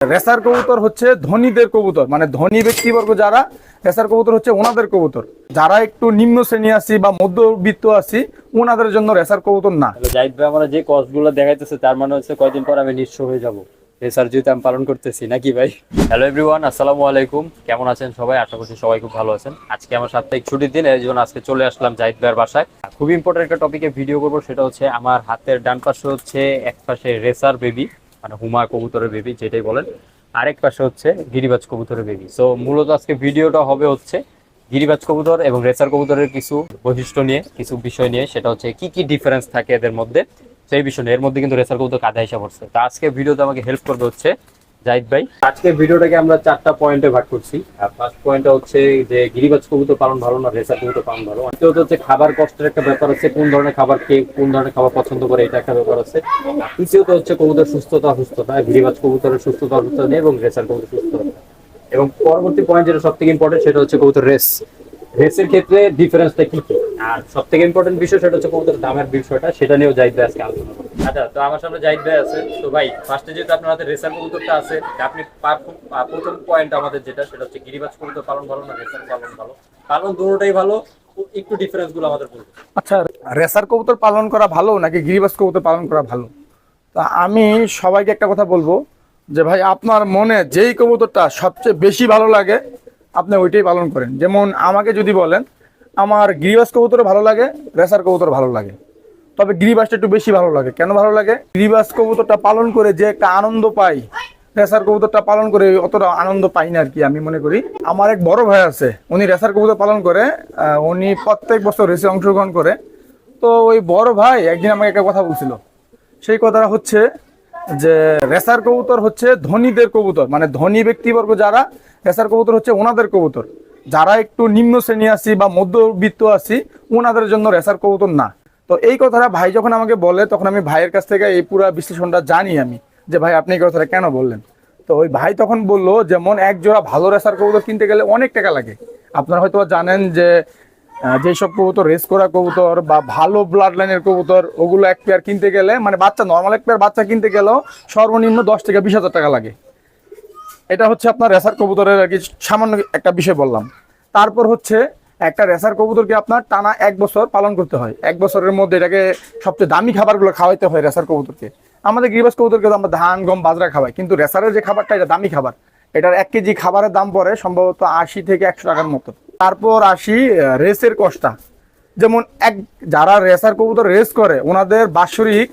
Racer কবুতর হচ্ছে ধনীদের কবুতর, মানে ধনী ব্যক্তিবর্গ যারা, রেসার কবুতর হচ্ছে ওনাদের কবুতর। যারা একটু নিম্ন শ্রেণী আছি বা মধ্যবিত্ত আছি ওনাদের জন্য রেসার কবুতর না। জাহিদ ভাই, আমরা যে কজগুলো দেখাইতেছে তার মানে হচ্ছে কয়দিন পর আমি নিঃস্ব হয়ে যাব রেসার যেহেতু আমি পালন করতেছি, নাকি ভাই? হ্যালো এভরিওয়ান, আসসালামু আলাইকুম। কেমন আছেন সবাই? আশা করছি সবাই খুব ভালো আছেন। আজকে আমার সাপ্তাহিক ছুটির দিন, এই জন্য আজকে চলে আসলাম জাহিদ ভাইয়ের বাসায়। খুব ইম্পর্টেন্ট একটা টপিকে ভিডিও করবো, সেটা হচ্ছে আমার হাতের ডান পাশে হচ্ছে এক পাশে রেসার বেবি, মানে হুমা কবুতরের বেবি যেটাই বলেন, আরেক পাশে হচ্ছে গিরিবাজ কবুতরের বেবি। সো মূলত আজকে ভিডিওটা হবে হচ্ছে গিরিবাজ কবুতর এবং রেসার কবুতরের কিছু বৈশিষ্ট্য নিয়ে, কিছু বিষয় নিয়ে, সেটা হচ্ছে কি কি ডিফারেন্স থাকে এদের মধ্যে, সেই বিষয় নিয়ে। এর মধ্যে কিন্তু রেসার কবুতর কাঁধা হিসাব হচ্ছে। তো আজকে ভিডিওতে আমাকে হেল্প করবে হচ্ছে জাহিদ ভাই। আজকে ভিডিওটাকে আমরা 4টা পয়েন্টে ভাগ করছি। আর ফার্স্ট পয়েন্টটা হচ্ছে যে গিরিবাজ কবুতর পালন ভালো না রেসার কবুতর পালন ভালো। দ্বিতীয়ত হচ্ছে খাবার কষ্টের একটা ব্যাপার আছে, কোন ধরনের খাবার কে কোন ধরনের খাবার পছন্দ করে, এটা একটা ব্যাপার আছে। তৃতীয়ত হচ্ছে কবুতর সুস্থতা অসুস্থতা, গিরিবাজ কবুতরের সুস্থতা অসুস্থতা নিয়ে এবং রেসার কবুতর সুস্থতা। এবং পরবর্তী পয়েন্ট যেটা সব থেকে ইম্পর্টেন্ট, সেটা হচ্ছে কবুতর রেসের ক্ষেত্রে ডিফারেন্সটা কি কি। আর সব থেকে ইম্পর্টেন্ট বিষয় সেটা হচ্ছে কবুতরের দামের বিষয়টা, সেটা নিয়েও জাহিদ ভাই আজকে আলোচনা করবো। আচ্ছা, তো আমার সামনে জাহিদ ভাই আছে। তো ভাই, ফার্স্টে যেহেতু আপনার হাতে রেসার কবুতরটা আছে, আপনি প্রথম পয়েন্ট আমাদের যেটা, সেটা হচ্ছে গিরিবাজ কবুতর পালন ভালো না রেসার পালন ভালো? পালন দুটোটাই ভালো, একটু ডিফারেন্স গুলো আমাদের বলবো। আচ্ছা, রেসার কবুতর পালন করা ভালো নাকি গিরিবাজ কবুতর পালন করা ভালো? তা আমি সবাইকে একটা কথা বলবো যে ভাই, আপনার মনে যেই কবুতরটা সবচেয়ে বেশি ভালো লাগে আপনি ওইটাই পালন করেন। যেমন আমাকে যদি বলেন, আমার গিরিবাজ কবুতর ভালো লাগে, রেসার কবুতর ভালো লাগে, তবে গিরিবাজটা একটু বেশি ভালো লাগে। কেন ভালো লাগে? গিরিবাজ কবুতরটা পালন করে যে একটা আনন্দ পাই, রেসার কবুতরটা পালন করে অতটা আনন্দ পাই না আর কি, আমি মনে করি। আমার এক বড় ভাই আছে, উনি রেসার কবুতর পালন করে, উনি প্রত্যেক বছর রেসে অংশগ্রহণ করে। তো ওই বড় ভাই একদিন আমাকে একটা কথা বলছিল। সেই কথাটা হচ্ছে যে রেসার কবুতর হচ্ছে ধনীদের কবুতর, মানে ধনী ব্যক্তিবর্গ যারা, রেসার কবুতর হচ্ছে ওনাদের কবুতর। যারা একটু নিম্ন শ্রেণী আছি বা মধ্যবিত্ত আছি ওনাদের জন্য রেসার কবুতর না। তো এই কথাটা ভাই যখন আমাকে বলে, তখন আমি ভাইয়ের কাছ থেকে এই পুরো বিশ্লেষণটা জানি আমি, যে ভাই আপনি এই কথাটা কেন বললেন। তো ওই ভাই তখন বললো, যেমন এক জোড়া ভালো রেসার কবুতর কিনতে গেলে অনেক টাকা লাগে। আপনারা হয়তো জানেন যে যেসব কবুতর রেস করা কবুতর বা ভালো ব্লাড লাইনের কবুতর, ওগুলো এক পেয়ার কিনতে গেলে, মানে বাচ্চা নর্মাল এক পেয়ার বাচ্চা কিনতে গেলেও সর্বনিম্ন 10 থেকে 20 হাজার টাকা লাগে। এটা হচ্ছে আপনার রেসার কবুতরের আর কি সামান্য একটা বিষয় বললাম। তারপর হচ্ছে একটা রেসার কবুতরকে আপনার টানা 1 বছর পালন করতে হয়। 1 বছরের মধ্যে এটাকে সবচেয়ে দামি খাবারগুলো খাওয়াইতে হয় রেসার কবুতরকে। আমাদের গিরিবাজ কবুতরকে তো আমরা ধান গম বাজরা খাওয়াই, কিন্তু রেসারের যে খাবারটা এটা দামি খাবার। এটার 1 কেজি খাবারের দাম পড়ে সম্ভবত 80 থেকে 100 টাকার মতো। তারপর আসি রেসের কষ্টটা। যেমন যারা রেসার কবুতর রেস করে ওনাদের বাৎসরিক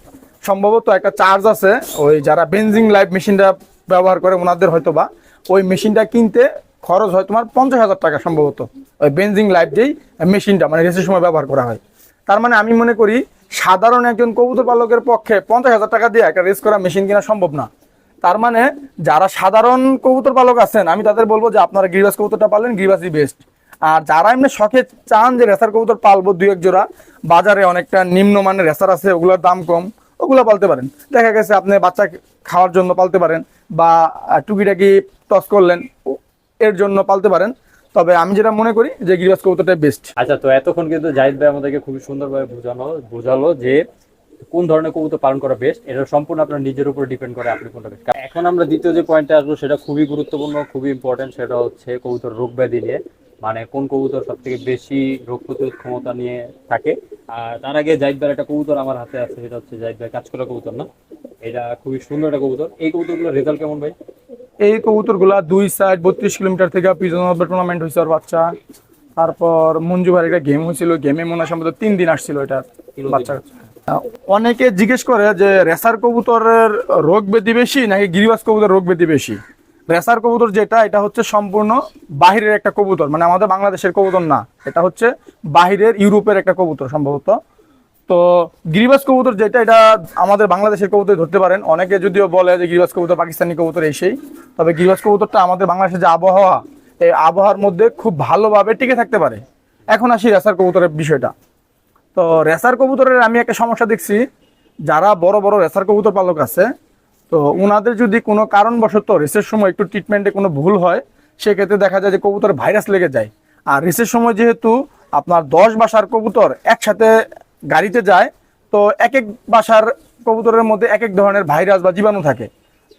সম্ভবত একটা চার্জ আছে। ওই যারা বেনজিং লাইভ মেশিনটা ব্যবহার করে ওনাদের হয়তো বা ওই মেশিনটা কিনতে খরচ হয় তোমার 50,000 টাকা সম্ভবত। ওই বেনজিং লাইভ যেই মেশিনটা মানে রেসের সময় ব্যবহার করা হয়। তার মানে আমি মনে করি সাধারণ একজন কবুতর পালকের পক্ষে 50,000 টাকা দিয়ে একটা রেস করা মেশিন কেনা সম্ভব না। তার মানে যারা সাধারণ কবুতর পালক আছেন, আমি তাদের বলবো যে আপনারা গিরিবাজ কবুতরটা পালেন, গিরিবাজই বেস্ট। আর যারা এমনি শখে চান যে রেসার কবুতর পালবো 2-1 জোড়া, বাজারে অনেকটা নিম্নমানের রেসার আছে, ওগুলোর দাম কম, ওগুলো পালতে পারেন। দেখা গেছে আপনি বাচ্চা খাওয়ার জন্য পালতে পারেন বা টুকিটাকি টস করলেন এর জন্য পালতে পারেন। তবে আমি যেটা মনে করি যে গিরিবাজ কবুতরটাই বেস্ট। আচ্ছা, তো এতক্ষণ কিন্তু জাহিদ ভাই আমাদেরকে খুবই সুন্দরভাবে বোঝালো যে কোন ধরনের কবুতর পালন করা বেস্ট। এটা সম্পূর্ণ আপনার নিজের উপর ডিপেন্ড করে আপনি কোনটা বেস্ট। এখন আমরা দ্বিতীয় যে পয়েন্টে আসবো, সেটা খুবই গুরুত্বপূর্ণ, খুবই ইম্পর্টেন্ট। সেটা হচ্ছে কবুতর রোগ ব্যাধি নিয়ে, মানে কোন কবুতর সব থেকে বেশি রোগ প্রতিরোধ ক্ষমতা নিয়ে থাকে। আর তার আগে জাহিদ ভাইয়ের একটা কবুতর আমার হাতে আছে, সেটা হচ্ছে জাহিদ ভাই কাজ করা কবুতর না, এটা খুবই সুন্দর একটা কবুতর। এই কবুতরগুলোর রেজাল্ট কেমন ভাই? এই কবুতরগুলা 2 সাইড 32 কিলোমিটার থেকে পিজন টুর্নামেন্ট হয়েছে ওর বাচ্চা। তারপর মঞ্জু ভাইয়ের একটা গেম হয়েছিল, গেমে মনে হয় সম্ভবত 3 দিন আসছিল এটা বাচ্চা। অনেকে জিজ্ঞেস করে যে রেসার কবুতরের রোগ ব্যাধি বেশি নাকি গিরিবাজ কবুতরের রোগ ব্যাধি বেশি। রেসার কবুতর যেটা, এটা হচ্ছে সম্পূর্ণ বাহিরের একটা কবুতর, মানে আমাদের বাংলাদেশের কবুতর না, এটা হচ্ছে বাহিরের ইউরোপের একটা কবুতর সম্ভবত। তো গিরিবাজ কবুতর যেটা, এটা আমাদের বাংলাদেশের কবুতর ধরতে পারেন। অনেকে যদিও বলে যে গিরিবাজ কবুতর পাকিস্তানি কবুতর এসেই, তবে গিরিবাজ কবুতরটা আমাদের বাংলাদেশের যে আবহাওয়া, এই আবহাওয়ার মধ্যে খুব ভালোভাবে টিকে থাকতে পারে। এখন আসি রেসার কবুতরের বিষয়টা। তো রেসার কবুতরের আমি একটা সমস্যা দেখছি, যারা বড় বড় রেসার কবুতর পালক আছে, তো ওনাদের যদি কোনো কারণবশত রেসের সময় একটু ট্রিটমেন্টে কোনো ভুল হয়, সেক্ষেত্রে দেখা যায় যে কবুতর ভাইরাস লেগে যায়। আর রেসের সময় যেহেতু আপনার 10 বাসার কবুতর একসাথে গাড়িতে যায়, তো এক এক বাসার কবুতরের মধ্যে এক এক ধরনের ভাইরাস বা জীবাণু থাকে।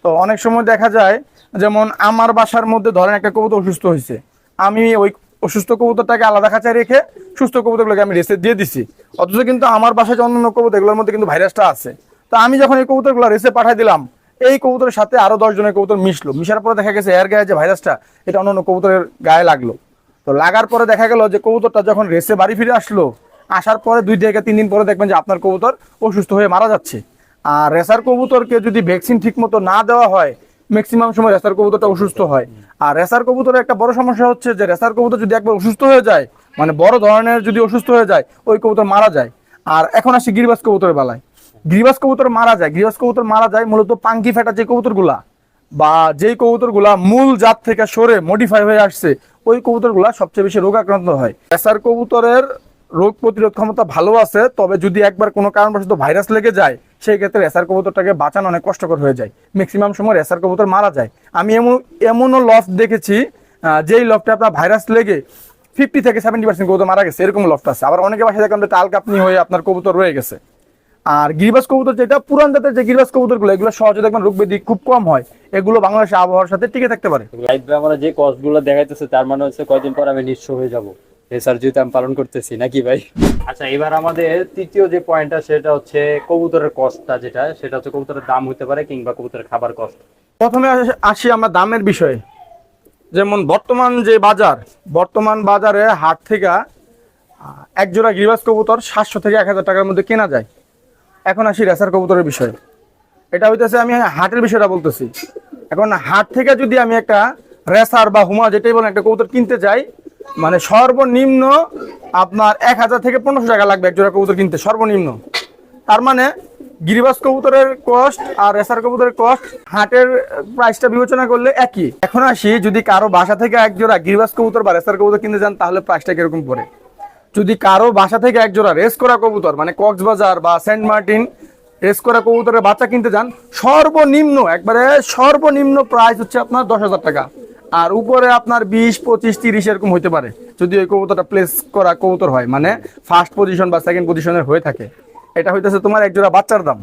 তো অনেক সময় দেখা যায় যেমন আমার বাসার মধ্যে ধরেন একটা কবুতর অসুস্থ হয়েছে, আমি ওই অসুস্থ কবুতরটাকে আলাদা খাঁচায় রেখে সুস্থ কবুতরগুলোকে আমি রেসে দিয়ে দিছি, অথচ কিন্তু আমার বাসায় যে অন্যান্য কবুতর এগুলোর মধ্যে কিন্তু ভাইরাসটা আছে। তো আমি যখন এই কবুতরগুলো রেসে পাঠাই দিলাম, এই কবুতরের সাথে আরো 10 জনের কবুতর মিশলো, মিশার পরে দেখা গেছে এর গায়ে যে ভাইরাসটা এটা অন্যান্য কবুতরের গায়ে লাগলো। তো লাগার পরে দেখা গেল যে কবুতরটা যখন রেসে বাড়ি ফিরে আসলো, আসার পরে 2 থেকে 3 দিন পরে দেখবেন যে আপনার কবুতর অসুস্থ হয়ে মারা যাচ্ছে। আর রেসার কবুতরকে যদি ভ্যাকসিন ঠিক মতো না দেওয়া হয়, ম্যাক্সিমাম সময় রেসার কবুতরটা অসুস্থ হয়। আর রেসার কবুতরের একটা বড় সমস্যা হচ্ছে যে রেসার কবুতর যদি একবার অসুস্থ হয়ে যায়, মানে বড় ধরনের যদি অসুস্থ হয়ে যায়, ওই কবুতর মারা যায়। আর এখন আসি গিরিবাজ কবুতরের বেলায়, গিরিবাজ কবুতর মারা যায়। গিরিবাজ কবুতর মারা যায় মূলত পাঙ্কি ফেটা যে কবুতরগুলা বা যেই কবুতরগুলা মূল জাত থেকে সরে মডিফাই হয়ে আসছে, ওই কবুতরগুলা সবচেয়ে বেশি রোগ আক্রান্ত হয়। রেসার কবুতরের রোগ প্রতিরোধ ক্ষমতা ভালো আছে, তবে যদি একবার কোনো কারণবশত ভাইরাস লেগে যায়, সেই ক্ষেত্রে রেসার কবুতরটাকে বাঁচানো অনেক কষ্টকর হয়ে যায়। ম্যাক্সিমাম সময় রেসার কবুতর মারা যায়। আমি এমনও লফট দেখেছি যেই লফটে আপনার ভাইরাস লেগে 50 থেকে 70% কবুতর মারা গেছে, এরকম লফট আছে। আবার অনেকে বাসায় দেখলাম যে টাল কাপনি হয়ে আপনার কবুতর রয়ে গেছে। আর গিরিবাজ কবুতর যেটা পুরান জাতের যে গিরিবাজ কবুতরগুলো, এগুলো সহজে দেখবেন রোগ ব্যাধি খুব কম হয়, এগুলো বাংলাদেশের আবহাওয়ার সাথে টিকে থাকতে পারে। লাইভ আমরা যে কষ্টগুলো দেখাইতেছে তার মানে হচ্ছে কয়দিন পর আমি নিঃস্ব হয়ে যাব, রেসার যেহেতু আমি পালন করতেছি, নাকি ভাই? আচ্ছা, এবার আমাদের তৃতীয় যে পয়েন্টটা সেটা হচ্ছে কবুতরের কষ্টটা, সেটা হচ্ছে কবুতরের দাম হতে পারে কিংবা কবুতরের খাবার কষ্ট। প্রথমে আসি আমরা দামের বিষয়ে। যেমন বর্তমান বাজারে হাট থেকে এক জোড়া গিরিবাজ কবুতর 700 থেকে 1000 টাকার মধ্যে কেনা যায়। এখন আসি রেসার কবুতরের বিষয়ে। এটা হইতেছে আমি হাটের বিষয়টা বলতেছি। এখন হাট থেকে যদি আমি একটা রেসার বা হুমা যেটাই বলেন একটা কবুতর কিনতে যাই, মানে সর্বনিম্ন আপনার 1000 থেকে 1500 টাকা লাগবে এক জোড়া কবুতর কিনতে, সর্বনিম্ন। তার মানে গিরিবাজ কবুতরের কস্ট আর রেসার কবুতরের কস্ট হাটের প্রাইসটা বিবেচনা করলে একই। এখন আসি যদি কারো বাসা থেকে এক জোড়া গিরিবাজ কবুতর বা রেসার কবুতর কিনতে যান, তাহলে প্রাইসটা কিরকম পড়ে। যদি কারো বাসা থেকে এক জোড়া রেস করা কবুতর মানে কক্সবাজার বা সেন্ট মার্টিন রেস করা কবুতরের বাচ্চা কিনতে যান, সর্বনিম্ন প্রাইস হচ্ছে আপনার 10,000 টাকা। আর উপরে আপনার 20, 25, 30 এরকম হইতে পারে যদি ওই কবুতরটা প্লেস করা কবুতর হয়, মানে ফার্স্ট পজিশন বা সেকেন্ড পজিশনের হয়ে থাকে। এটা হইতেছে তোমার এক জোড়া বাচ্চার দাম।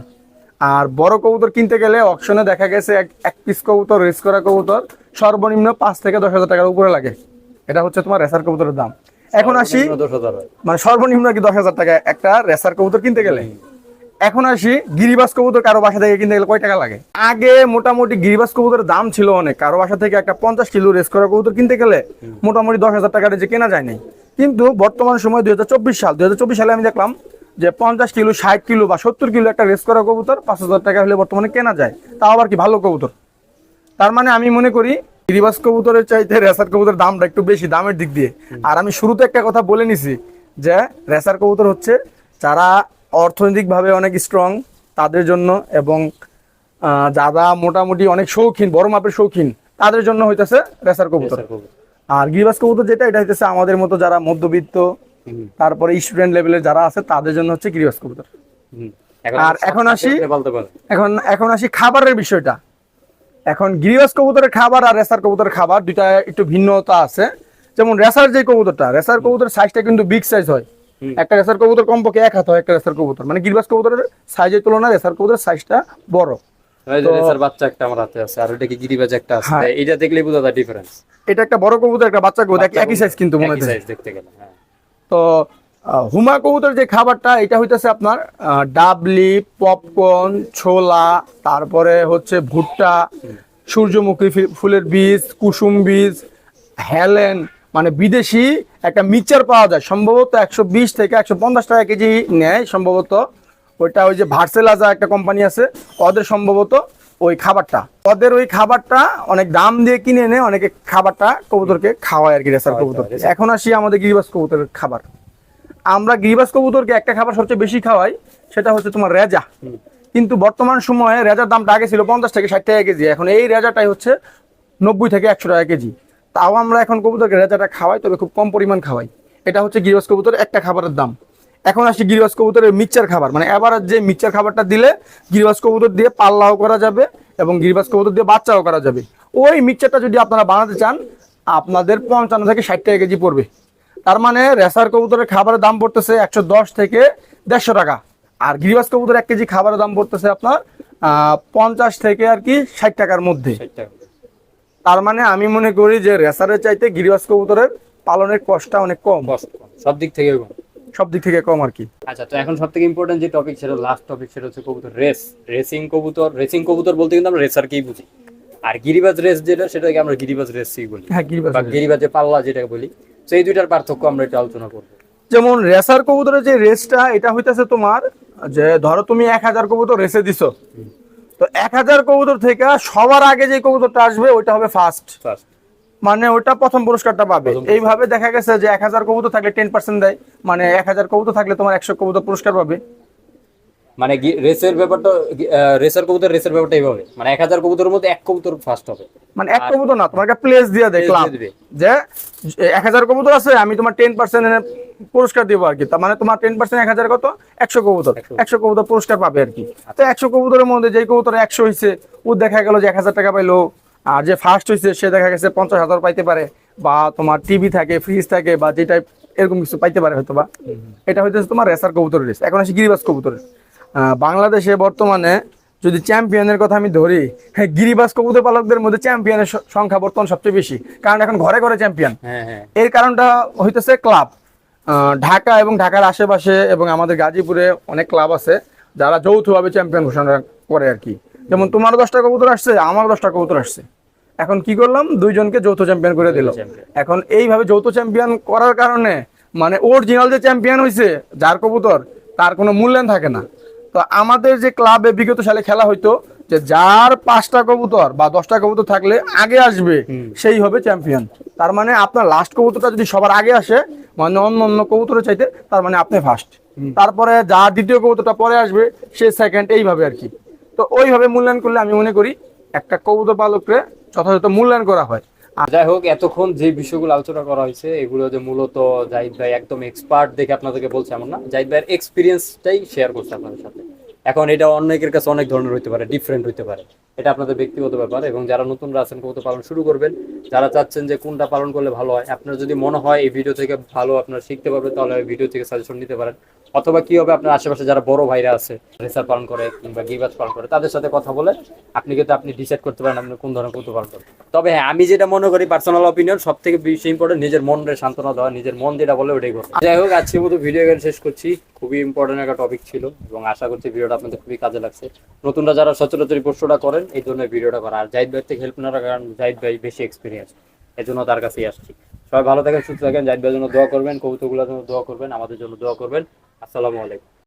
আর বড় কবুতর কিনতে গেলে অকশনে দেখা গেছে এক পিস কবুতর রেস করা কবুতর সর্বনিম্ন 5 থেকে 10,000 টাকার উপরে লাগে। এটা হচ্ছে তোমার রেসার কবুতরের দাম। এখন আসি মানে সর্বনিম্ন কি 10,000 টাকা একটা রেসার কবুতর কিনতে গেলে। এখন আসি গিরিবাজ কবুতর কারো বাসা থেকে কিনতে গেলে কয় টাকা লাগে। আগে মোটামুটি গিরিবাজ কবুতরের দাম ছিল অনেক, কারো বাসা থেকে একটা 50 কিলো রেস করা কবুতর কিনতে গেলে মোটামুটি 10,000 টাকার যে কেনা যায় নাই। কিন্তু বর্তমান সময় 2024 সালে আমি দেখলাম যে 50 কিলো, 60 কিলো বা 70 কিলো একটা রেস করা কবুতর 5,000 টাকা হলে বর্তমানে কেনা যায়, তাও আবার কি ভালো কবুতর। তার মানে আমি মনে করি গিরিবাজ কবুতরের চাইতে রেসার কবুতরের দামটা একটু বেশি দামের দিক দিয়ে। আর আমি শুরুতে একটা কথা বলে নিছি যে রেসার কবুতর হচ্ছে যারা অর্থনৈতিকভাবে অনেক স্ট্রং তাদের জন্য, এবং যারা মোটামুটি অনেক শৌখিন, বড় মাপের শৌখিন, তাদের জন্য হইতেছে রেসার কবুতর। আর গিরিবাজ কবুতর যেটা, এটা হইতেছে আমাদের মতো যারা মধ্যবিত্ত, তারপরে স্টুডেন্ট লেভেলের যারা আছে তাদের জন্য হচ্ছে গিরিবাজ কবুতর। আর এখন আসি খাবারের বিষয়টা। এখন গিরিবাজ কবুতরের খাবার আর রেসার কবুতরের খাবার দুইটা একটু ভিন্নতা আছে। যেমন রেসার কবুতরের সাইজটা কিন্তু বিগ সাইজ হয়। একটা রেসার কবুতর কমপক্ষে 1 হাত হয় একটা রেসার কবুতর, মানে গিরিবাজ কবুতরের সাইজের তুলনায় রেসার কবুতরের সাইজটা বড়। রেসার বাচ্চা একটা আমার হাতে আছে আর ওটা কি গিরিবাজ একটা আছে, এটা দেখলেই বোঝা যায় ডিফারেন্স। এটা একটা বড় কবুতর, একটা বাচ্চা কবুতর, একই সাইজ কিন্তু মনে হয় দেখতে গেলে। তো হুমা কবুতর যে খাবারটা, এটা হইতেছে আপনার ডাবলি, পপকর্ন, ছোলা, তারপরে হচ্ছে ভুট্টা, সূর্যমুখী ফুলের বীজ, কুসুম বীজ, হেলেন, মানে বিদেশি একটা মিক্সচার পাওয়া যায়, সম্ভবত 120 থেকে 150 টাকা কেজি নেয় সম্ভবত। ওইটা ওই যে ভার্সেলাজা একটা কোম্পানি আছে, ওদের সম্ভবত ওই খাবারটা অনেক দাম দিয়ে কিনে এনে অনেকে খাবারটা কবুতরকে খাওয়ায় আর কি, রেসার কবুতর। এখন আসি আমাদের গিরিবাজ কবুতরের খাবার। আমরা গিরিবাজ কবুতরকে একটা খাবার সবচেয়ে বেশি খাওয়াই, সেটা হচ্ছে তোমার রেজা। কিন্তু বর্তমান সময়ে রেজার দামটা আগে ছিল 50 থেকে 60 টাকা কেজি, এখন এই রেজাটাই হচ্ছে 90 থেকে 100 টাকা কেজি। তাও আমরা এখন কবুতরকে রেজাটা খাওয়াই, তবে খুব কম পরিমাণ খাওয়াই। এটা হচ্ছে গিরিবাজ কবুতরের একটা খাবারের দাম। এখন আসি গিরিবাজ কবুতরের মিক্সচার খাবার, মানে এবার যে মিক্সচার খাবারটা দিলে গিরিবাজ কবুতর দিয়ে পাল্লাও করা যাবে এবং গিরিবাজ কবুতর দিয়ে বাচ্চাও করা যাবে। ওই মিক্সচারটা যদি আপনারা বানাতে চান, আপনাদের 55 থেকে 60 টাকা কেজি পড়বে। তার মানে রেসার কবুতরের খাবারের দাম পড়তেছে 110 থেকে 150 টাকা, আর গিরিবাজ কবুতর 1 কেজি খাবারের দাম পড়তেছে আপনার 50 থেকে আর কি 60 টাকার মধ্যে। তার মানে আমি মনে করি যে রেসারের চাইতে গিরিবাজ কবুতরের পালনের কষ্টটা অনেক কম, কষ্ট কম, সব দিক থেকে কম। সব দিক থেকে কম আর কি। আচ্ছা, তো এখন সব থেকে ইম্পর্টেন্ট যে টপিক, সেটা লাস্ট টপিক, সেটা হচ্ছে কবুতর রেস। রেসিং কবুতর বলতে কিন্তু আমরা রেসারকেই বুঝি, আর গিরিবাজ রেস যেটা, সেটাকে আমরা গিরিবাজ রেসই বলি, হ্যাঁ, গিরিবাজ বা race। গিরিবাজের পাল্লা যেটাকে বলি। তো এই দুইটার পার্থক্য আমরা একটু আলোচনা করবো। যেমন রেসার কবুতরের যে রেসটা, এটা হইতেছে তোমার যে ধরো তুমি 1000 কবুতর রেসে দিছো, তো 1000 কবুতর থেকে সবার আগে যে কবুতরটা আসবে ওইটা হবে ফার্স্ট, ফার্স্ট, মানে ওটা প্রথম পুরস্কারটা পাবে। প্রথম পুরস্কার। এইভাবে দেখা গেছে যে 1000 কবুতর থাকলে 10% দেয়, মানে 1000 কবুতর থাকলে তোমার 100 কবুতর পুরস্কার পাবে। মানে রেসের ব্যাপারটা, রেসের ব্যাপারটা এইভাবে, মানে 1000 কবুতরের মধ্যে এক কবুতর ফার্স্ট হবে। মানে এক কবুতর না, তোমাকে প্লেস দিয়ে দেয় Place ক্লাব, দিয়ে দিবে। যে 1000 কবুতর আছে, আমি তোমার 10% পুরস্কার দিব আর কি। তার মানে তোমার 10% 1000 কত, 100 কবুতর, 100 কবুতর পুরস্কার পাবে আর কি। তো 100 কবুতরের মধ্যে যেই কবুতর 100 হয়েছে, ও দেখা গেল যে 1000 টাকা পাইলো, আর যে ফার্স্ট হয়েছে সে দেখা গেছে 50,000 পাইতে পারে, বা তোমার টিভি থাকে, ফ্রিজ থাকে, বা যে টাইপ এরকম কিছু পাইতে পারে হয়তো বা। এটা হইতেছে তোমার রেসার কবুতরের রেস। এখন আসি গিরিবাজ কবুতরের। বাংলাদেশে বর্তমানে যদি চ্যাম্পিয়নের কথা আমি ধরি, হ্যাঁ, গিরিবাজ কবুতর পালকদের মধ্যে চ্যাম্পিয়নের সংখ্যা বর্তমান সবচেয়ে বেশি, কারণ এখন ঘরে ঘরে চ্যাম্পিয়ন। হ্যাঁ হ্যাঁ, এর কারণটা হইতেছে ক্লাব। ঢাকা এবং ঢাকার আশেপাশে এবং আমাদের গাজীপুরে অনেক ক্লাব আছে যারা যৌথভাবে চ্যাম্পিয়ন ঘোষণা করে আর কি। যেমন তোমারও 10টা কবুতর আসছে, আমারও 10টা কবুতর আসছে, এখন কি করলাম, দুইজনকে যৌথ চ্যাম্পিয়ন করে দিল। champion। এখন এইভাবে যৌথ চ্যাম্পিয়ন করার কারণে মানে অরিজিনাল যে চ্যাম্পিয়ন হয়েছে যার কবুতর, তার কোনো মূল্যায়ন থাকে না। তো আমাদের যে ক্লাবে বিগত সালে খেলা হইতো যে যার 5টা কবুতর বা 10টা কবুতর থাকলে আগে আসবে সেই হবে চ্যাম্পিয়ন। তার মানে আপনার লাস্ট কবুতরটা যদি সবার আগে আসে, মানে অন্য অন্য কবুতরের চাইতে, তার মানে আপনি ফার্স্ট। তারপরে যার দ্বিতীয় কবুতরটা পরে আসবে সে সেকেন্ড, এইভাবে আর কি। তো ওইভাবে মূল্যায়ন করলে আমি মনে করি একটা কবুতর পালককে যথাযথ মূল্যায়ন করা হয়। যাই হোক, এতক্ষণ যে বিষয়গুলো আলোচনা করা হয়েছে, এগুলো যে মূলত জাহিদ ভাই একদম এক্সপার্ট দেখে আপনাদেরকে বলছে এমন না, জাহিদ ভাইয়ের এক্সপিরিয়েন্সটাই শেয়ার করছে আপনাদের সাথে। এখন এটা অনেকের কাছে অনেক ধরনের হইতে পারে, ডিফারেন্ট হইতে পারে, এটা আপনাদের ব্যক্তিগত ব্যাপার। এবং যারা নতুনরা আছেন, কবুতর পালন শুরু করবেন, যারা চাচ্ছেন যে কোনটা পালন করলে ভালো হয়, আপনার যদি মনে হয় এই ভিডিও থেকে ভালো আপনারা শিখতে পারবেন, তাহলে ওই ভিডিও থেকে সাজেশন নিতে পারেন। অথবা কি হবে, আপনার আশেপাশে যারা বড় ভাইরা আছে, রেসার পালন করে কিংবা গিরিবাজ পালন করে, তাদের সাথে কথা বলে আপনি ডিসাইড করতে পারেন আপনি কোন ধরনের কবুতর পালন করবেন। তবে হ্যাঁ, আমি যেটা মনে করি, পার্সোনাল অপিনিয়ন, সব থেকে বেশি ইম্পর্টেন্ট নিজের মনের সান্ত্বনা দেওয়া, নিজের মন যেটা বলে ওটাই করবে। যাই হোক, আজকের মতো ভিডিও এখানে শেষ করছি। খুবই ইম্পর্টেন্ট একটা টপিক ছিল এবং আশা করছি ভিডিওটা আপনাদের খুবই কাজে লাগছে। নতুনরা যারা সচরাচর প্রশ্নটা করেন, এই জন্য ভিডিওটা করা। আর জাহিদ ভাই থেকে হেল্প নেওয়ার কারণ জাহিদ ভাই বেশি এক্সপিরিয়েন্স, এই জন্য তার কাছেই আসছি। সবাই ভালো থাকেন, সুস্থ থাকেন, জাহিদ ভাইয়ের জন্য দোয়া করবেন, কবুতরগুলোর জন্য দোয়া করবেন, আমাদের জন্য দোয়া করবেন। আসসালামু আলাইকুম।